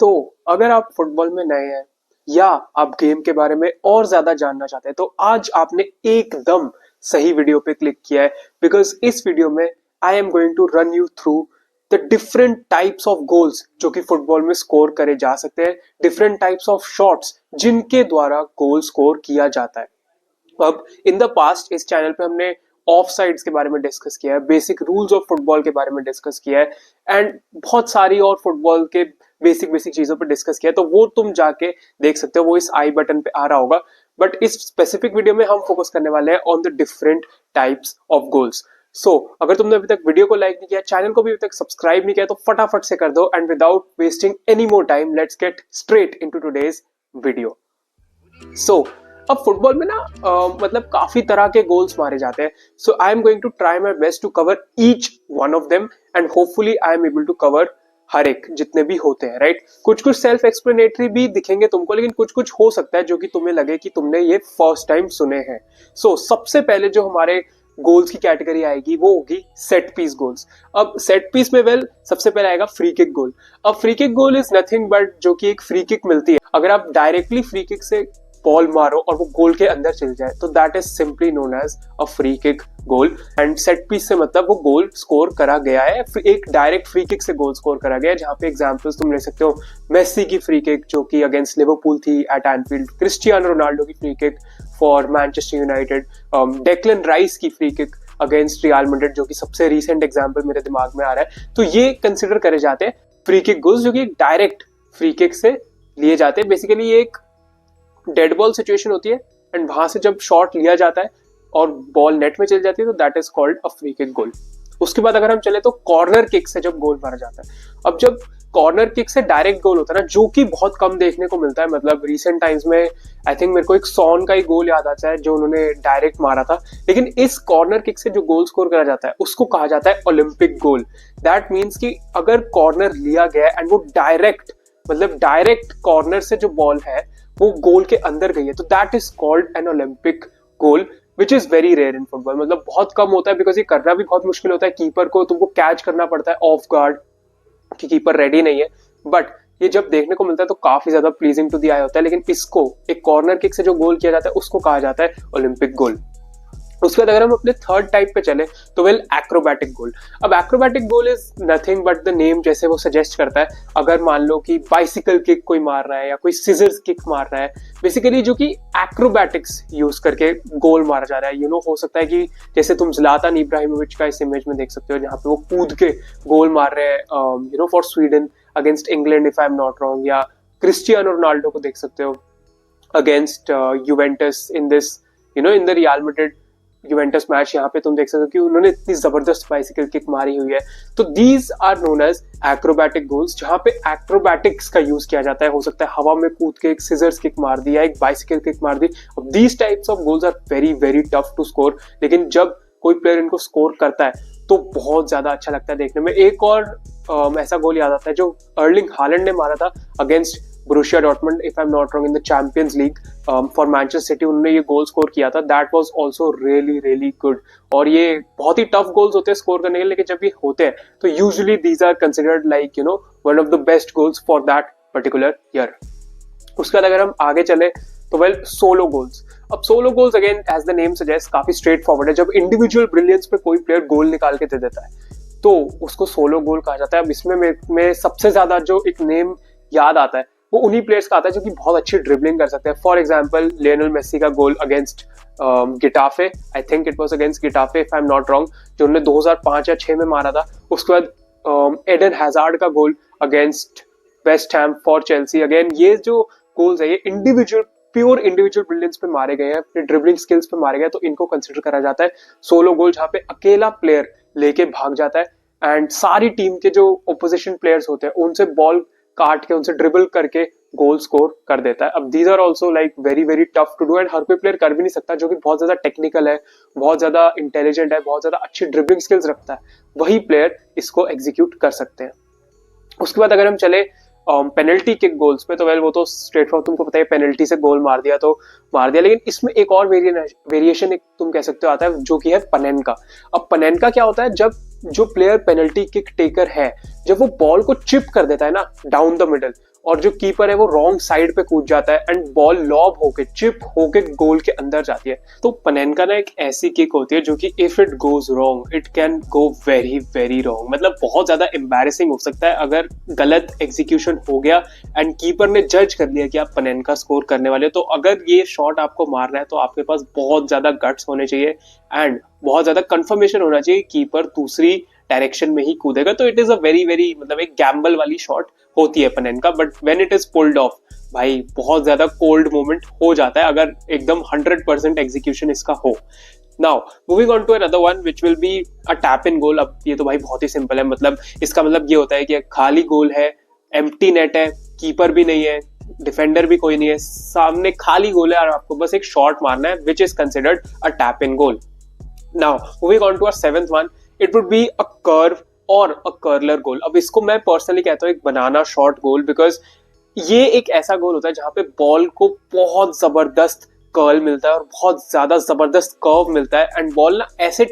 तो अगर आप फुटबॉल में नए हैं या आप गेम के बारे में और ज्यादा जानना चाहते हैं तो आज आपने एकदम सही वीडियो पे क्लिक किया है। बिकॉज इस वीडियो में I am going to run you through the different types of goals जो कि फुटबॉल में स्कोर करे जा सकते हैं, डिफरेंट टाइप्स ऑफ शॉट्स जिनके द्वारा गोल स्कोर किया जाता है। अब इन द पास्ट इस चैनल पे हमने ऑफ साइड्स के बारे में डिस्कस किया है, बेसिक रूल्स ऑफ फुटबॉल के बारे में डिस्कस किया है एंड बहुत सारी और फुटबॉल के बेसिक बेसिक चीजों पर डिस्कस किया है। तो वो तुम जाके देख सकते हो, वो इस आई बटन पे आ रहा होगा। बट इस स्पेसिफिक वीडियो में हम फोकस करने वाले हैं on the different types of goals. So अगर तुमने अभी तक वीडियो को लाइक नहीं किया, चैनल को भी अभी तक सब्सक्राइब नहीं किया, तो फटाफट से कर दो। And without wasting any more time let's get straight into today's video. So अब फुटबॉल में ना मतलब काफी तरह के गोल्स मारे जाते हैं। So I am going to try my best to cover each one of them and hopefully I am able to cover हर एक जितने भी होते हैं, राइट। कुछ कुछ सेल्फ एक्सप्लेनेटरी भी दिखेंगे तुमको, लेकिन कुछ कुछ हो सकता है जो कि तुम्हें लगे कि तुमने ये फर्स्ट टाइम सुने हैं। सो सबसे पहले जो हमारे गोल्स की कैटेगरी आएगी वो होगी सेट पीस गोल्स। अब सेट पीस में सबसे पहले आएगा फ्री किक गोल। अब free kick goal is nothing but जो कि एक फ्री किक मिलती है अगर आप डायरेक्टली फ्री किक से बॉल मारो और वो गोल के अंदर चल जाए, तो that is simply known as a free kick goal. And set piece से मतलब वो गोल स्कोर करा गया है, एक डायरेक्ट फ्री किक से गोल स्कोर करा गया है। जहां पे एग्जांपल्स तुम ले सकते हो मेसी की फ्री किक जो कि अगेंस्ट लिवरपूल थी एट एनफील्ड, क्रिस्टियानो रोनाल्डो की free kick for Manchester United, Declan Rice की free kick against Real Madrid जो कि सबसे रिसेंट एग्जांपल मेरे दिमाग में आ रहा है। तो ये कंसिडर करे जाते हैं फ्री किक गोल्स जो कि डायरेक्ट फ्री किक से लिए जाते हैं। बेसिकली ये एक डेड बॉल सिचुएशन होती है एंड वहां से जब शॉट लिया जाता है और बॉल नेट में चल जाती है तो that is called a free kick goal. उसके बाद अगर हम चले तो कॉर्नर किक से जब गोल मारा जाता है। अब जब कॉर्नर किक से डायरेक्ट गोल होता है ना, जो कि बहुत कम देखने को मिलता है, मतलब रिसेंट टाइम्स में आई थिंक मेरे को एक सॉन का ही गोल याद आता है जो उन्होंने डायरेक्ट मारा था। लेकिन इस कॉर्नर किक से जो गोल स्कोर करा जाता है उसको कहा जाता है ओलंपिक गोल। दैट मीन्स कि अगर कॉर्नर लिया गया एंड वो डायरेक्ट मतलब डायरेक्ट कॉर्नर से जो बॉल है वो गोल के अंदर गई है, तो that is called an Olympic goal which is very rare in football. मतलब बहुत कम होता है बिकॉज ये करना भी बहुत मुश्किल होता है, कीपर को तुमको कैच करना पड़ता है ऑफ गार्ड कि कीपर रेडी नहीं है। बट ये जब देखने को मिलता है तो काफी ज्यादा प्लीजिंग टू द आई होता है। लेकिन इसको एक कॉर्नर किक से जो गोल किया जाता है उसको कहा जाता है ओलंपिक गोल। उसके बाद अगर हम अपने थर्ड टाइप पे चले तो एक्रोबैटिक गोल। अब acrobatic goal is nothing but the name जैसे वो सजेस्ट करता है। अगर मान लो कि बाइसिकल किक कोई मार रहा है या कोई सिजर्स किक मार रहा है, बेसिकली जो कि एक्रोबैटिक्स यूज करके गोल मारा जा रहा है। हो सकता है कि जैसे तुम ज़लातान इब्राहिमोविच का इस इमेज में देख सकते हो जहाँ पे वो कूद के गोल मार रहे हैं for Sweden against England if I am not wrong, या क्रिस्टियानो रोनाल्डो को देख सकते हो against Juventus in this in the real Madrid Juventus match. यहाँ पे तुम देख सकते हो कि उन्होंने इतनी जबरदस्त बाइसिकल किक मारी हुई है। तो these are known as acrobatic goals जहाँ पे एक्रोबैटिक्स का यूज किया जाता है। हो सकता है हवा में कूद के एक सिजर्स किक मार दी या एक बाइसिकल किक मार दी। अब these types of goals are very very tough to score, लेकिन जब कोई प्लेयर इनको स्कोर करता है तो बहुत ज्यादा अच्छा लगता है देखने में। एक और ऐसा गोल याद आता है जो अर्लिंग हालैंड ने मारा था against Borussia Dortmund if I am not wrong in the Champions league for Manchester city. उन्होंने ये गोल स्कोर किया था, that was also really really good. और ये बहुत ही टफ गोल्स होते हैं स्कोर करने के लिए, लेकिन जब ये होते हैं तो usually these are considered like one of the best goals for that particular year. उसके बाद अगर हम आगे चले तो सोलो गोल्स। अब solo goals again as the name suggest काफी स्ट्रेट फॉरवर्ड है। जब इंडिविजुअल ब्रिलियंस पे कोई प्लेयर गोल निकाल के दे देता है तो उसको सोलो गोल कहा जाता है। अब इसमें में सबसे ज्यादा जो एक नेम याद आता है वो उन्हीं प्लेयर्स का आता है जो कि बहुत अच्छी ड्रिबलिंग कर सकते हैं। फॉर एग्जांपल लियोनेल मेसी का goal against Getafe, I think it was against Getafe if I am not wrong, जो उन्होंने 2005 या 6 में मारा था। उसके बाद एडन हैजार्ड का goal against West Ham for Chelsea. Again ये जो गोल्स है ये इंडिविजुअल प्योर इंडिविजुअल ब्रिलियंस पे मारे गए हैं, अपने ड्रिबलिंग स्किल्स पे मारे गए, तो इनको कंसिडर करा जाता है सोलो गोल, जहाँ पे अकेला प्लेयर लेके भाग जाता है एंड सारी टीम के जो ओपोजिशन प्लेयर्स होते हैं उनसे बॉल काट के उनसे ड्रिबल करके गोल स्कोर कर देता है। अब these are also like very very tough to do and हर कोई प्लेयर कर भी नहीं सकता, जो कि बहुत ज्यादा टेक्निकल है, बहुत ज्यादा इंटेलिजेंट है, बहुत ज्यादा अच्छी ड्रिबलिंग स्किल्स रखता है, वही प्लेयर इसको एग्जीक्यूट कर सकते हैं। उसके बाद अगर हम चले पेनल्टी किक गोल्स पे तो वो तो स्ट्रेट फॉरवर्ड तुमको पता है, पेनल्टी से गोल मार दिया तो मार दिया। लेकिन इसमें एक और वेरिएशन एक तुम कह सकते हो आता है जो कि है पनेनका। अब पनेनका क्या होता है, जब जो प्लेयर पेनल्टी किक टेकर है, जब वो बॉल को चिप कर देता है ना डाउन द मिडल, और जो कीपर है वो रॉन्ग साइड पे कूद जाता है एंड बॉल लॉब होके चिप होके गोल के अंदर जाती है, तो पनेनका ना एक ऐसी किक होती है जो कि if it goes wrong it can go very very wrong. मतलब बहुत ज्यादा एम्बैरेसिंग हो सकता है अगर गलत एग्जीक्यूशन हो गया एंड कीपर ने जज कर लिया कि आप पनेनका स्कोर करने वाले हो। तो अगर ये शॉट आपको मारना है तो आपके पास बहुत ज्यादा गट्स होने चाहिए एंड बहुत ज्यादा कंफर्मेशन होना चाहिए कीपर दूसरी डायरेक्शन में ही कूदेगा। तो it is a very very मतलब एक गैम्बल वाली शॉट होती है Panenka, but when it is pulled off भाई बहुत ज्यादा कोल्ड मोमेंट हो जाता है अगर एकदम 100% एग्जीक्यूशन इसका हो। Now moving on to another one which will be a tap in goal. अब ये तो भाई बहुत ही सिंपल है, मतलब इसका मतलब ये होता है कि खाली गोल है, एम्प्टी नेट है, कीपर भी नहीं है, डिफेंडर भी कोई नहीं है, सामने खाली गोल है और आपको बस एक शॉट मारना है which is considered a tap in goal. Now moving on to our seventh one, it would be a curve or a curler गोल। अब इसको मैं पर्सनली कहता हूँ एक बनाना शॉट गोल, बिकॉज ये एक ऐसा गोल होता है जहां पे बॉल को बहुत जबरदस्त कर्ल मिलता है और बहुत ज्यादा जबरदस्त कर्व मिलता है एंड बॉल ना ऐसे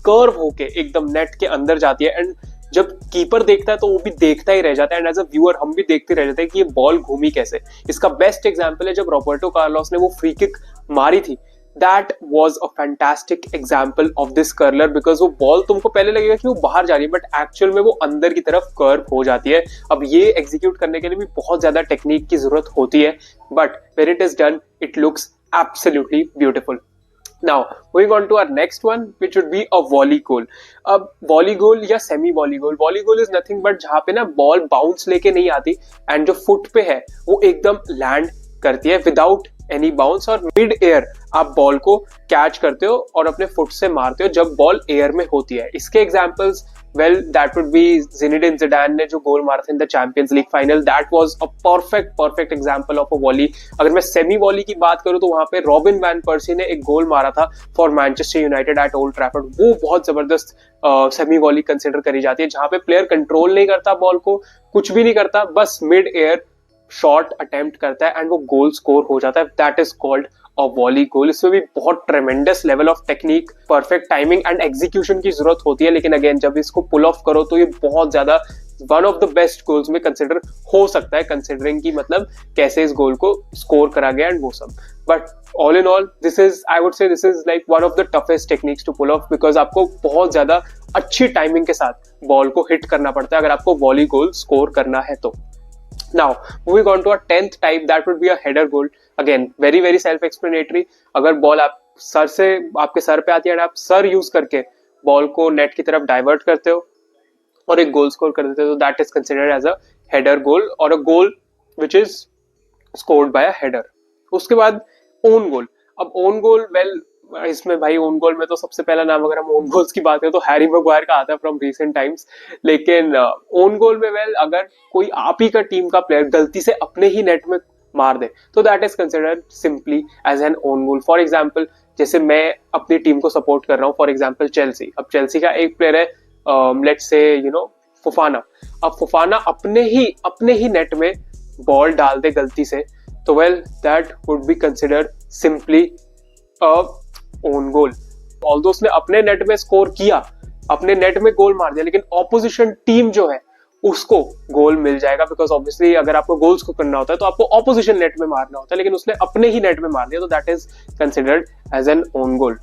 कर्व होके एकदम नेट के अंदर जाती है एंड जब कीपर देखता है तो वो भी देखता ही रह जाता है एंड एज अ व्यूअर हम भी देखते रह जाते हैं कि ये बॉल घूमी कैसे। इसका बेस्ट एग्जांपल है जब रॉबर्टो कार्लोस ने वो फ्री किक मारी थी, that was a fantastic example of this curler because वो बॉल तुमको पहले लगेगा कि वो बाहर जा रही है बट एक्चुअल में वो अंदर की तरफ कर्व हो जाती है। अब ये एग्जीक्यूट करने के लिए भी बहुत ज्यादा टेक्निक की जरूरत होती है, but when it is done it looks absolutely beautiful. Now moving on to our next one which would be a volley goal. अब volley goal या semi volley goal, volley goal is nothing but जहाँ पे ना ball bounce लेके नहीं आती and जो foot पे है वो एकदम लैंड करती है विदाउट एनी बाउंस और मिड एयर आप बॉल को कैच करते हो और अपने फुट से मारते हो जब बॉल एयर में होती है। इसके examples well that would be Zinedine Zidane ने जो गोल मारा था in the Champions League final, that was a perfect example of a volley. अगर मैं सेमी वॉली की बात करूं तो वहां पे रॉबिन वैन पर्सी ने एक गोल मारा था for Manchester United at Old Trafford. वो बहुत जबरदस्त सेमी वॉली कंसिडर करी जाती है जहां पे प्लेयर कंट्रोल नहीं करता बॉल को, कुछ भी नहीं करता, बस मिड एयर शॉट अटेम्प्ट करता है एंड वो गोल स्कोर हो जाता है। That is called a volley goal. इसमें भी बहुत tremendous level of technique, perfect timing and execution की जरूरत होती है, लेकिन अगेन जब इसको पुल ऑफ करो तो ये बहुत ज्यादा one of the best goals में कंसिडर हो सकता है, कंसिडरिंग की मतलब कैसे इस गोल को स्कोर करा गया एंड वो सब। But all in all this is I would say this is like one of the toughest techniques to pull off, because आपको बहुत ज्यादा अच्छी टाइमिंग के साथ बॉल को हिट करना पड़ता है अगर आपको वॉली गोल स्कोर करना है तो। Now, moving on to our 10th type, that would be a header goal. Again, very very self-explanatory. अगर बॉल आप सर से आपके सर पे आती है और आप सर यूज करके बॉल को नेट की तरफ डाइवर्ट करते हो और एक गोल स्कोर कर देते हो तो that is considered as a header goal और a goal which is scored by a header. उसके बाद ओन गोल। अब ओन गोल वेल इसमें भाई ओन गोल में तो सबसे पहला नाम अगर हम ओन गोल्स की बात करें तो हैरी मैग्वायर का आता है फ्रॉम रीसेंट टाइम्स, लेकिन ओन गोल में वेल अगर कोई आप ही का टीम का प्लेयर गलती से अपने ही नेट में मार दे तो that is considered simply as an own goal. For example जैसे मैं अपनी टीम को सपोर्ट कर रहा हूँ, फॉर एग्जाम्पल चेल्सी। अब चेल्सी का एक प्लेयर है लेट्स से यू नो फुफाना। अब फुफाना अपने ही नेट में बॉल डाल दे गलती से तो well that would be considered simply own goal. Although उसने अपने नेट में स्कोर किया, अपने नेट में गोल मार दिया, लेकिन ऑपोजिशन टीम जो है उसको गोल मिल जाएगा, बिकॉज ऑब्वियसली अगर आपको गोल्स को करना होता है तो आपको ऑपोजिशन नेट में मारना होता है, लेकिन उसने अपने ही नेट में मार दिया तो that is considered as an own goal.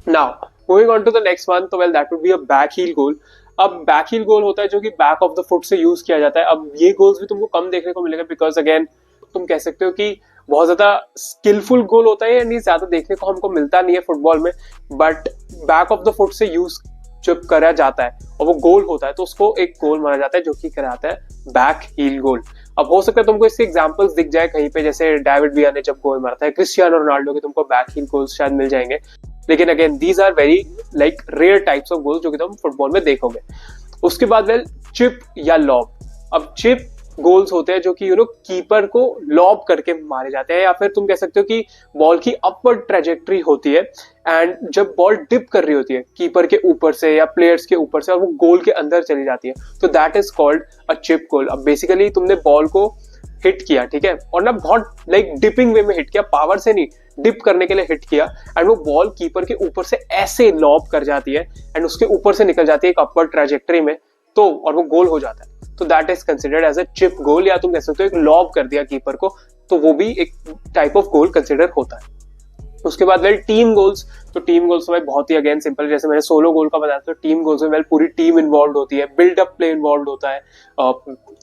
Now moving on to the next one, तो well that would be a back heel goal. अब बैक हील गोल होता है जो कि बैक ऑफ द फुट से यूज किया जाता है। अब ये गोल्स भी तुमको कम देखने को मिलेगा बिकॉज अगेन तुम कह सकते हो कि बहुत ज्यादा स्किलफुल गोल होता है यानी ज्यादा देखने को हमको मिलता नहीं है फुटबॉल में, but back of the foot से यूज जब करा जाता है और वो गोल होता है तो उसको एक गोल माना जाता है जो कि कराता है बैक हील गोल। अब हो सकता है तुमको इसके एग्जांपल्स दिख जाए कहीं पे, जैसे डेविड विया ने जब गोल मारा था, क्रिस्टियानो रोनाल्डो के तुमको बैक हील गोल्स शायद मिल जाएंगे, लेकिन again these are very like rare types of goals जो कि तुम फुटबॉल में देखोगे। उसके बाद वेल चिप या लॉब। अब चिप गोल्स होते हैं जो कि कीपर को लॉब करके मारे जाते हैं, या फिर तुम कह सकते हो कि बॉल की अपवर्ड ट्रेजेक्ट्री होती है एंड जब बॉल डिप कर रही होती है कीपर के ऊपर से या प्लेयर्स के ऊपर से और वो गोल के अंदर चली जाती है तो that is called a chip goal. अब बेसिकली तुमने बॉल को हिट किया, ठीक है, और ना बहुत लाइक डिपिंग वे में हिट किया, पावर से नहीं, डिप करने के लिए हिट किया, एंड वो बॉल कीपर के ऊपर से ऐसे लॉब कर जाती है एंड उसके ऊपर से निकल जाती है एक अपवर्ड ट्रैजेक्टरी में, तो और वो गोल हो जाता है, तो that is considered as a chip goal, या तुम कह सकते हो एक लॉब कर दिया कीपर को, तो वो भी एक टाइप ऑफ गोल कंसिडर होता है। उसके बाद वेल टीम गोल्स, तो टीम गोल्स तो भाई बहुत ही अगेन सिंपल, जैसे मैंने सोलो गोल का बताया, तो टीम गोल्स में वेल पूरी टीम इन्वॉल्व होती है, बिल्ड अप प्ले इन्वॉल्व होता है,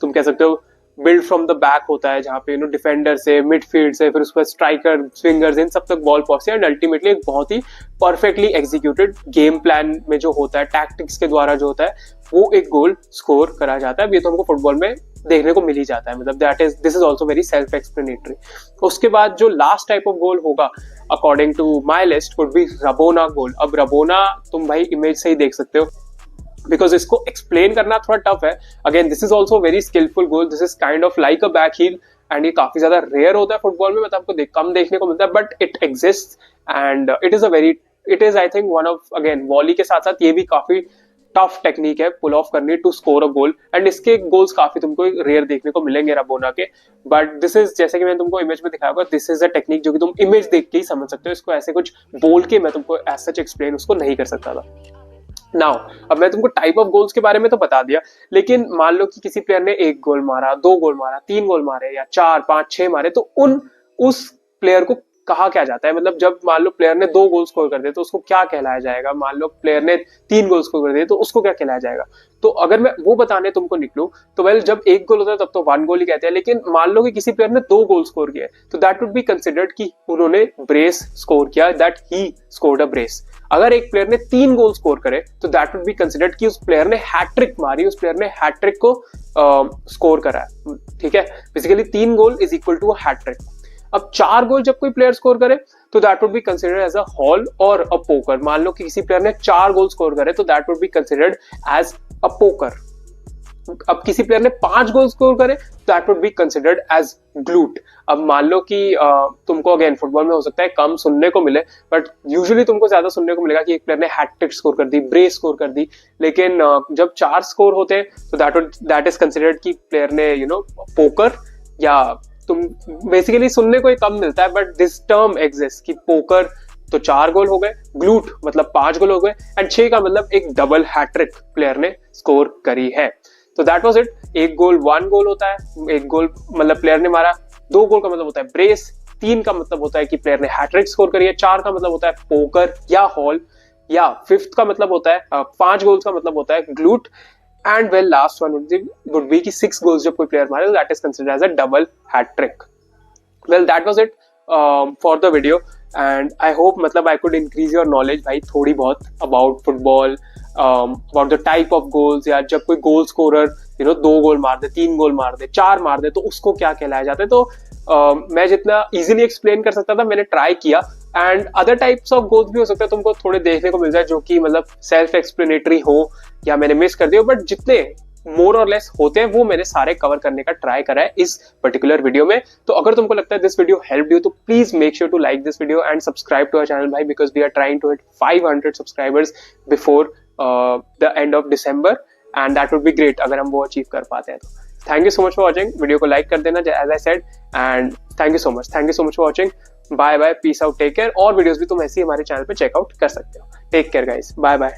तुम कह सकते हो बिल्ड फ्रॉम द बैक होता है, जहाँ पे डिफेंडर से, मिडफील्ड से, फिर उसके बाद स्ट्राइकर, स्विंगर्स, इन सब तक बॉल पहुंचती है, एंड अल्टीमेटली एक बहुत ही परफेक्टली एग्जीक्यूटेड गेम प्लान में जो होता है, टैक्टिक्स के द्वारा जो होता है, वो एक गोल स्कोर करा जाता है। ये तो हमको फुटबॉल में देखने को मिल ही जाता है, मतलब this is also very self explanatory. उसके बाद जो लास्ट टाइप ऑफ गोल होगा according to my list would be rabona goal. अब रबोना तुम भाई इमेज से ही देख सकते हो, बिकॉज इसको एक्सप्लेन करना थोड़ा टफ है। Again this is also very skilful goal, this is kind of like a back heal, and ये काफी ज्यादा रेयर होता है फुटबॉल में, मतलब आपको कम देखने को मिलता है, but it exist and it is I think one of, again volley के साथ साथ ये भी काफी टफ टेक्निक है पुल ऑफ करनी to score a goal, and इसके गोल्स काफी तुमको रेयर देखने को मिलेंगे रबोना के, बट दिस इज, जैसे कि मैंने तुमको इमेज में दिखाया होगा, दिस इज अ टेक्निक जो कि तुम इमेज देख के ही समझ सकते हो, इसको ऐसे कुछ बोल के मैं तुमको एज सच एक्सप्लेन उसको नहीं कर सकता था। नाउ अब मैं तुमको टाइप ऑफ गोल्स के बारे में तो बता दिया, लेकिन मान लो कि किसी प्लेयर ने 1 गोल मारा, 2 गोल मारा, 3 गोल मारे, या 4, 5, 6 मारे, तो उस प्लेयर को कहा क्या जाता है, मतलब जब मान लो प्लेयर ने 2 गोल स्कोर कर दिए तो उसको क्या कहलाया जाएगा, मान लो प्लेयर ने 3 गोल स्कोर कर दिए तो उसको क्या कहलाया जाएगा। तो अगर मैं वो बताने तुमको निकलूं तो वेल जब 1 गोल होता है तब तो 1 गोल ही कहते हैं, लेकिन मान लो कि किसी प्लेयर ने 2 गोल स्कोर किए तो दैट वुड बी कंसिडर्ड कि उन्होंने ब्रेस स्कोर किया, that he scored a brace. अगर एक प्लेयर ने 3 गोल स्कोर करे तो दैट वुड बी कंसिडर्ड कि उस प्लेयर ने हैट्रिक मारी, उस प्लेयर ने हैट्रिक को स्कोर करा है, ठीक है। Basically 3 goal is equal to a hat trick. अब 4 गोल जब कोई प्लेयर स्कोर करे तो that would be considered as a haul or a poker. मान लो कि किसी प्लेयर ने 4 गोल स्कोर करे तो that would be considered as a poker. अब किसी प्लेयर ने 5 गोल स्कोर करे that would be considered as glut. अब मान लो कि तुमको अगेन फुटबॉल में हो सकता है कम सुनने को मिले, बट यूजुअली तुमको ज्यादा सुनने को मिलेगा कि एक प्लेयर ने हैट्रिक स्कोर कर दी, ब्रेस स्कोर कर दी, लेकिन जब 4 स्कोर होते हैं तो दैट इज कंसिडर्ड कि प्लेयर ने पोकर, या तुम बेसिकली सुनने को ही कम मिलता है, बट दिस टर्म एग्जिस्ट कि पोकर तो 4 गोल हो गए, ग्लूट मतलब 5 गोल हो गए, एंड 6 का मतलब एक डबल हैट्रिक प्लेयर ने स्कोर करी है। तो दैट वाज इट। 1 गोल 1 गोल होता है, 1 गोल मतलब प्लेयर ने मारा, 2 गोल का मतलब होता है ब्रेस, 3 का मतलब होता है कि प्लेयर ने हैट्रिक स्कोर करी है, 4 का मतलब होता है पोकर या हॉल, या 5th का मतलब होता है 5 गोल्स का मतलब होता है glute, and well last one would be कि 6 गोल्स जब कोई प्लेयर मारे that is considered as a double hat-trick. Well that was it for the video, and I hope मतलब I could increase your knowledge भाई थोड़ी बहुत about football, about the type of goals, या जब कोई गोल स्कोरर 2 गोल मार दे, 3 गोल मार दे, 4 मार दे तो उसको क्या कहलाया जाता है। तो मैं जितना इजीली एक्सप्लेन कर सकता था मैंने ट्राई किया, and other types of goals भी हो सकता है तुमको थोड़े देखने को मिल जाए जो कि मतलब सेल्फ एक्सप्लेनेटरी हो या मैंने मिस कर दिया, बट जितने मोर और लेस होते हैं वो मैंने सारे कवर करने का ट्राई करा है इस पर्टिकुलर वीडियो में। तो अगर तुमको लगता है दिस वीडियो हेल्प यू तो please make sure to like this video and subscribe to our channel भाई, because we are trying to hit 500 subscribers before the end of December, and that would be great अगर हम वो achieve कर पाते हैं तो। Thank you so much for watching, video को like कर देना as I said, and thank you so much for watching. Bye bye, peace out, take care. और वीडियोस भी तुम ऐसे ही हमारे चैनल पे चेकआउट कर सकते हो। Take care guys, bye bye.